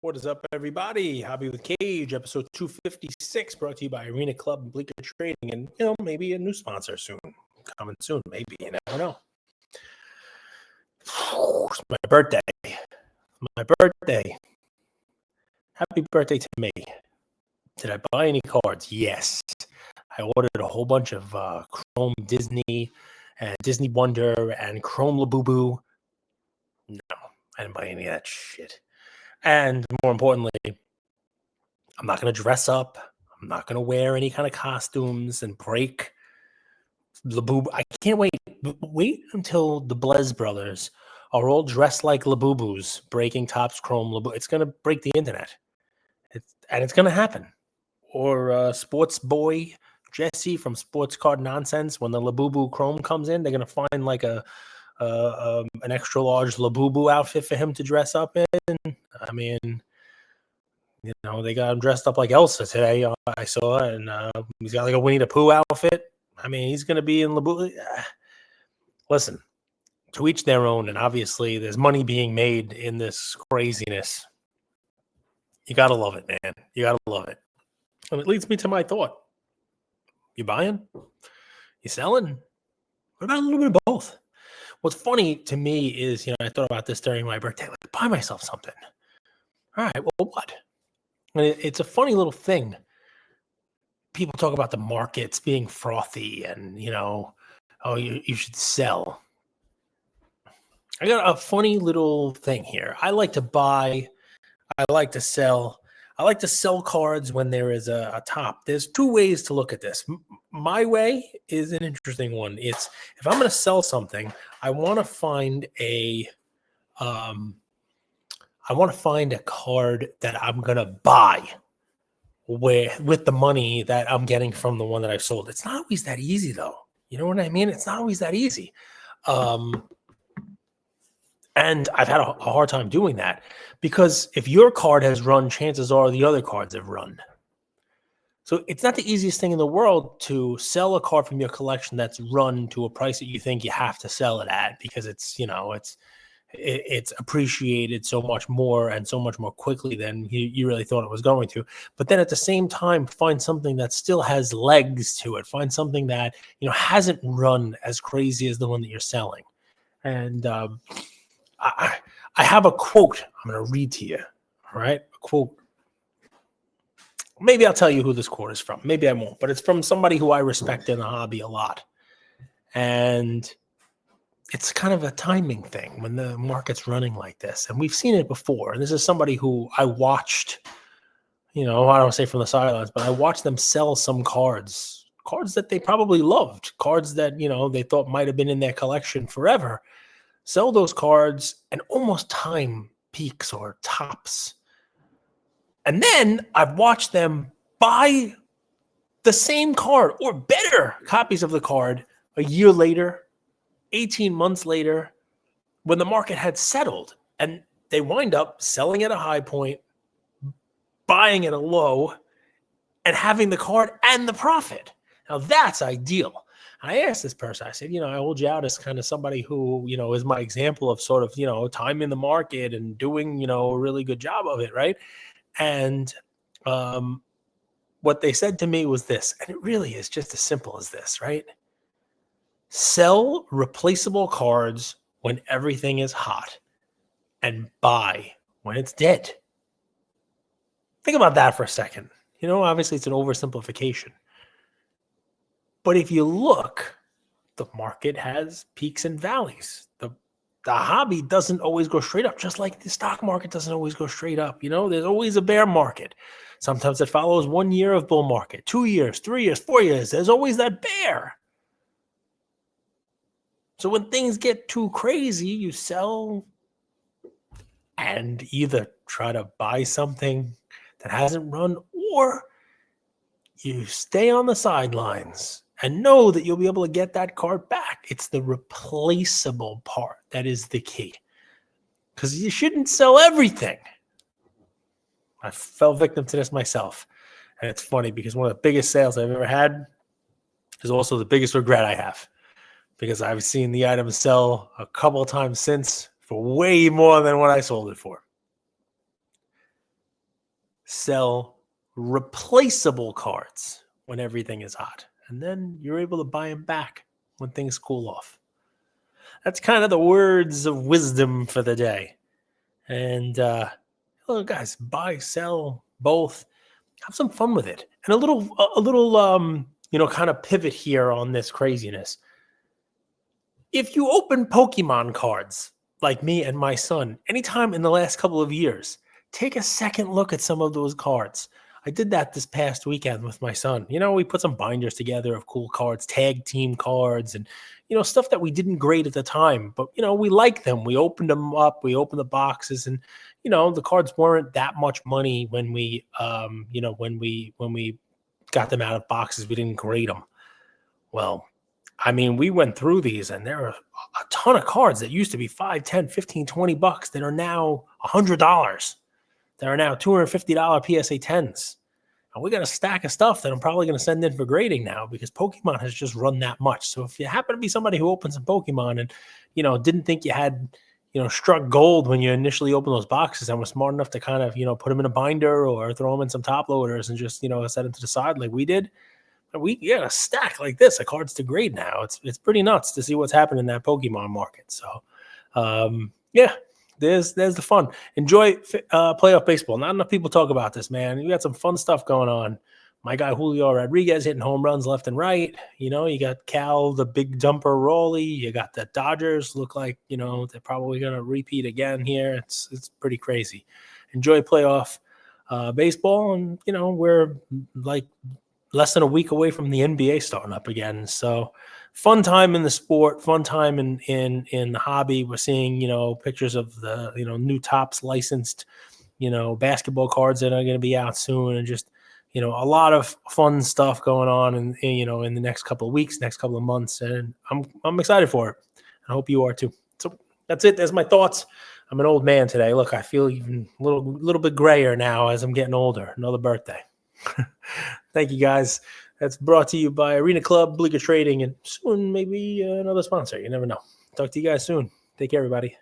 What is up, everybody? Hobby with Cage, episode 256, brought to you by Arena Club and Bleaker Trading, and maybe a new sponsor soon, coming soon. Maybe, you never know. It's my birthday. Happy birthday to me. Did I buy any cards? Yes. I ordered a whole bunch of Chrome Disney and Disney Wonder and Chrome Labubu. No, I didn't buy any of that shit. And more importantly, I'm not going to dress up. I'm not going to wear any kind of costumes and break Labubu. I can't wait. Wait until the Blez brothers are all dressed like Labubus, breaking Topps Chrome Labubu. It's going to break the internet. It's going to happen. Or Sports Boy Jesse from Sports Card Nonsense, when the Labubu Chrome comes in, they're going to find like an extra large Labubu outfit for him to dress up in. I mean, they got him dressed up like Elsa today. I saw, and he's got like a Winnie the Pooh outfit. I mean, he's going to be in Labubu. Listen, to each their own, and obviously there's money being made in this craziness. You got to love it, man. You got to love it. And it leads me to my thought. You buying? You selling? What about a little bit of both? What's funny to me is, I thought about this during my birthday. Like, buy myself something. All right, well, what? And it's a funny little thing. People talk about the markets being frothy and, you should sell. I got a funny little thing here. I like to buy. I like to sell. I like to sell cards when there is a top. There's two ways to look at this. My way is an interesting one. It's if I'm going to sell something, I want to find a card that I'm going to buy with the money that I'm getting from the one that I sold. It's not always that easy, though. You know what I mean? It's not always that easy. And I've had a hard time doing that because if your card has run, chances are the other cards have run. So it's not the easiest thing in the world to sell a card from your collection that's run to a price that you think you have to sell it at because it's appreciated so much more and so much more quickly than you really thought it was going to. But then at the same time, find something that still has legs to it. Find something that, hasn't run as crazy as the one that you're selling. And I have a quote I'm going to read to you. All right. A quote. Maybe I'll tell you who this quote is from. Maybe I won't, but it's from somebody who I respect in the hobby a lot. And it's kind of a timing thing when the market's running like this. And we've seen it before. And this is somebody who I watched, I don't want to say from the sidelines, but I watched them sell some cards that they probably loved, cards that, they thought might have been in their collection forever. Sell those cards and almost time peaks or tops. And then I've watched them buy the same card or better copies of the card a year later, 18 months later, when the market had settled. And they wind up selling at a high point, buying at a low, and having the card and the profit. Now that's ideal. I asked this person, I said, I hold you out as kind of somebody who, is my example of sort of, time in the market and doing, a really good job of it, right? And what they said to me was this, and it really is just as simple as this, right? Sell replaceable cards when everything is hot and buy when it's dead. Think about that for a second. Obviously it's an oversimplification. But if you look, the market has peaks and valleys. The hobby doesn't always go straight up, just like the stock market doesn't always go straight up. There's always a bear market. Sometimes it follows 1 year of bull market, 2 years, 3 years, 4 years. There's always that bear. So when things get too crazy, you sell and either try to buy something that hasn't run or you stay on the sidelines and know that you'll be able to get that card back. It's the replaceable part that is the key. Because you shouldn't sell everything. I fell victim to this myself. And it's funny because one of the biggest sales I've ever had is also the biggest regret I have. Because I've seen the item sell a couple of times since for way more than what I sold it for. sell replaceable cards when everything is hot. And then you're able to buy them back when things cool off. That's kind of the words of wisdom for the day. And look, guys, buy, sell, both. Have some fun with it. And a little kind of pivot here on this craziness. If you open Pokemon cards like me and my son anytime in the last couple of years, take a second look at some of those cards. I did that this past weekend with my son. We put some binders together of cool cards, tag team cards, and stuff that we didn't grade at the time, but we liked them. We opened them up, we opened the boxes, and the cards weren't that much money when we when we got them out of boxes. We didn't grade them. Well, I mean, we went through these, and there are a ton of cards that used to be $5, $10, $15, $20 that are now $100. There are now $250 PSA 10s. And we got a stack of stuff that I'm probably going to send in for grading now because Pokemon has just run that much. So if you happen to be somebody who opens some Pokemon and, didn't think you had, struck gold when you initially opened those boxes and was smart enough to kind of, put them in a binder or throw them in some top loaders and just, set them to the side like we did, we got a stack like this of cards to grade now. It's pretty nuts to see what's happening in that Pokemon market. So, yeah. There's the fun. Enjoy playoff baseball. Not enough people talk about this, man. You got some fun stuff going on. My guy Julio Rodriguez hitting home runs left and right. You got Cal, the big jumper Raleigh. You got the Dodgers. Look like they're probably going to repeat again here. It's pretty crazy. Enjoy playoff baseball, and we're like less than a week away from the NBA starting up again. So fun time in the sport, fun time in the hobby. We're seeing, pictures of the, new Topps licensed, basketball cards that are going to be out soon, and just, a lot of fun stuff going on in the next couple of weeks, next couple of months. And I'm excited for it. I hope you are too. So that's it. There's my thoughts. I'm an old man today. Look, I feel even a little bit grayer now as I'm getting older. Another birthday. Thank you, guys. That's brought to you by Arena Club, Bleecker Trading, and soon maybe another sponsor. You never know. Talk to you guys soon. Take care, everybody.